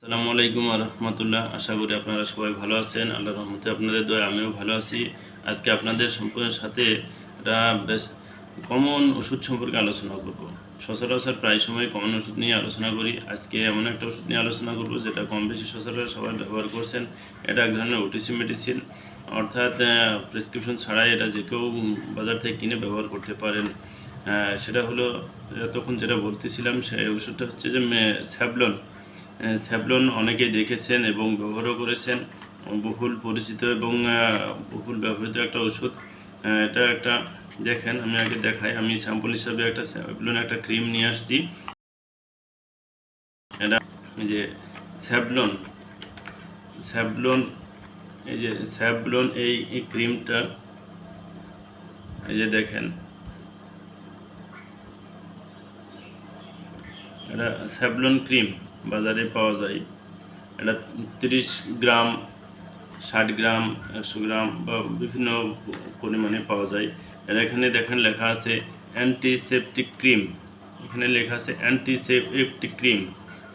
আসসালামু আলাইকুম রহমতুল্লাহ। আশা করি আপনারা সবাই ভালো আছেন। আল্লাহর রহমতে আপনাদের দোয়ায় আমিও ভালো আছি। আজকে আপনাদের সম্পূর্ণের সাথে একটা বেশ কমন ওষুধ সম্পর্কে আলোচনা করব। সচরাচর প্রায় সময় কমন ওষুধ নিয়ে আলোচনা করি। আজকে এমন একটা ওষুধ নিয়ে আলোচনা করব যেটা কম বেশি সচরাচর সবাই ব্যবহার করছেন। এটা এক ধরনের ওটিসি মেডিসিন, অর্থাৎ প্রেসক্রিপশন ছাড়াই এটা যে কেউ বাজার থেকে কিনে ব্যবহার করতে পারেন। সেটা হলো এতক্ষণ যেটা বলতেছিলাম, সেই ওষুধটা হচ্ছে যে স্যাভলন। স্যাভলন অনেকেই দেখেছেন এবং ব্যবহারও করেছেন। বহুল পরিচিত এবং বহুল ব্যবহৃত একটা ওষুধ। এটা একটা দেখেন, আমি আগে দেখাই। আমি স্যাম্পল হিসাবে একটা স্যাভলন একটা ক্রিম নিয়ে আসছি। এটা এই যে স্যাভলন স্যাভলন এই যে স্যাভলন এই ক্রিমটা, এই যে দেখেন, এটা স্যাভলন ক্রিম বাজারে পাওয়া যায়। এটা 30 গ্রাম, 60 গ্রাম, 100 গ্রাম বা বিভিন্ন পরিমাণে পাওয়া যায়। আর এখানে দেখেন লেখা আছে অ্যান্টিসেপটিক ক্রিম। এখানে লেখা আছে অ্যান্টিসেপটিক ক্রিম,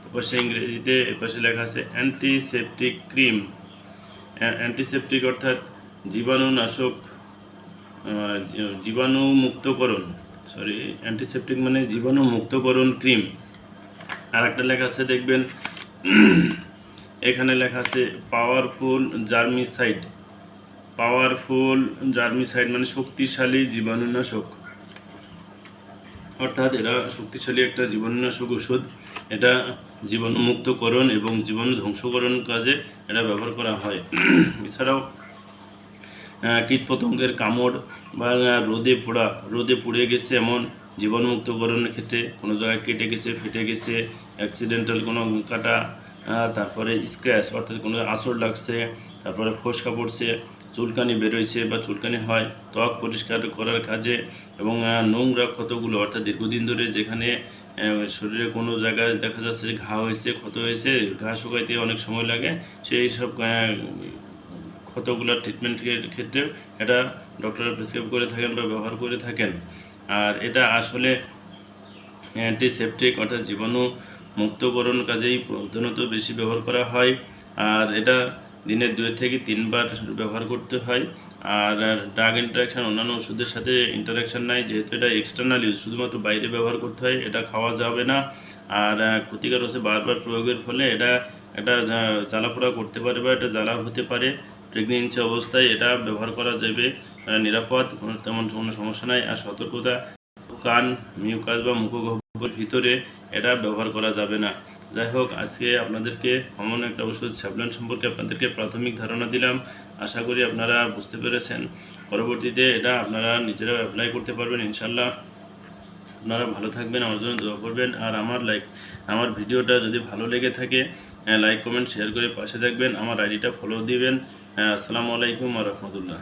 এপাশে ইংরেজিতে এপাশে লেখা আছে অ্যান্টিসেপটিক ক্রিম। অ্যান্টিসেপটিক অর্থাৎ জীবাণুনাশক, জীবাণুমুক্তকরণ, অ্যান্টিসেপটিক মানে জীবাণুমুক্তকরণ ক্রিম। আর একটা লেখা আছে দেখবেন, এখানে লেখা আছে পাওয়ারফুল জার্মিসাইড মানে শক্তিশালী জীবাণুনাশক। অর্থাৎ এটা শক্তিশালী একটা জীবাণুনাশক ওষুধ। এটা জীবাণুমুক্তকরণ এবং জীবাণু ধ্বংসকরণ কাজে এটা ব্যবহার করা হয়। এছাড়াও কীটপতঙ্গের কামড় বা রোদে পুড়ে গেছে এমন জীবাণুমুক্তকরণের ক্ষেত্রে, কোনো জায়গায় কেটে গেছে, ফেটে গেছে, অ্যাক্সিডেন্টাল কোনো কাটা, তারপরে স্ক্র্যাচ অর্থাৎ কোনো আঁচড় লাগছে, তারপরে ফোসকা পড়ছে, চুলকানি বেরোইছে বা চুলকানি হয়, ত্বক পরিষ্কার করার কাজে, এবং নোংরা ক্ষতগুলো অর্থাৎ দীর্ঘদিন ধরে যেখানে শরীরে কোনো জায়গায় দেখা যাচ্ছে ঘা হয়েছে, ক্ষত হয়েছে, ঘা শুকাইতে অনেক সময় লাগে, সেই সব ক্ষতগুলোর ট্রিটমেন্টের ক্ষেত্রে এটা ডক্টররা প্রেসক্রাইব করে থাকেন বা ব্যবহার করে থাকেন। আর এটা আসলে অ্যান্টিসেপটিক অর্থাৎ জীবাণু মুক্তকরণ কাজেই প্রধানত বেশি ব্যবহার করা হয়। আর এটা দিনে 2 থেকে 3 বার ব্যবহার করতে হয়। আর ড্রাগ ইন্টারাকশান অন্যান্য ওষুধের সাথে ইন্টারাকশান নাই, যেহেতু এটা এক্সটার্নাল ইউজ, শুধুমাত্র বাইরে ব্যবহার করতে হয়। এটা খাওয়া যাবে না। আর ক্ষতিকর হচ্ছে বারবার প্রয়োগের ফলে এটা জ্বালাপোড়া করতে পারে বা এটা জ্বালা হতে পারে। প্রেগনেন্সি অবস্থায় এটা ব্যবহার করা যাবে, নিরাপদ, তেমন কোনো সমস্যা নাই। আর সতর্কতা, কান, মিউকাস বা মুখগহ্বরের ভিতরে এটা ব্যবহার করা যাবে না। যাই হোক, আজকে আপনাদেরকে কমন একটা ওষুধ স্যাভলন সম্পর্কে আপনাদেরকে প্রাথমিক ধারণা দিলাম। আশা করি আপনারা বুঝতে পেরেছেন। পরবর্তীতে এটা আপনারা নিজেরাও অ্যাপ্লাই করতে পারবেন ইনশাল্লাহ। আপনারা ভালো থাকবেন, আমার জন্য দোয়া করবেন। আর আমার ভিডিওটা যদি ভালো লেগে থাকে, লাইক কমেন্ট শেয়ার করে পাশে থাকবেন, আমার আইডিটা ফলো দিবেন। আসসালামু আলাইকুম রহমতুল্লাহ।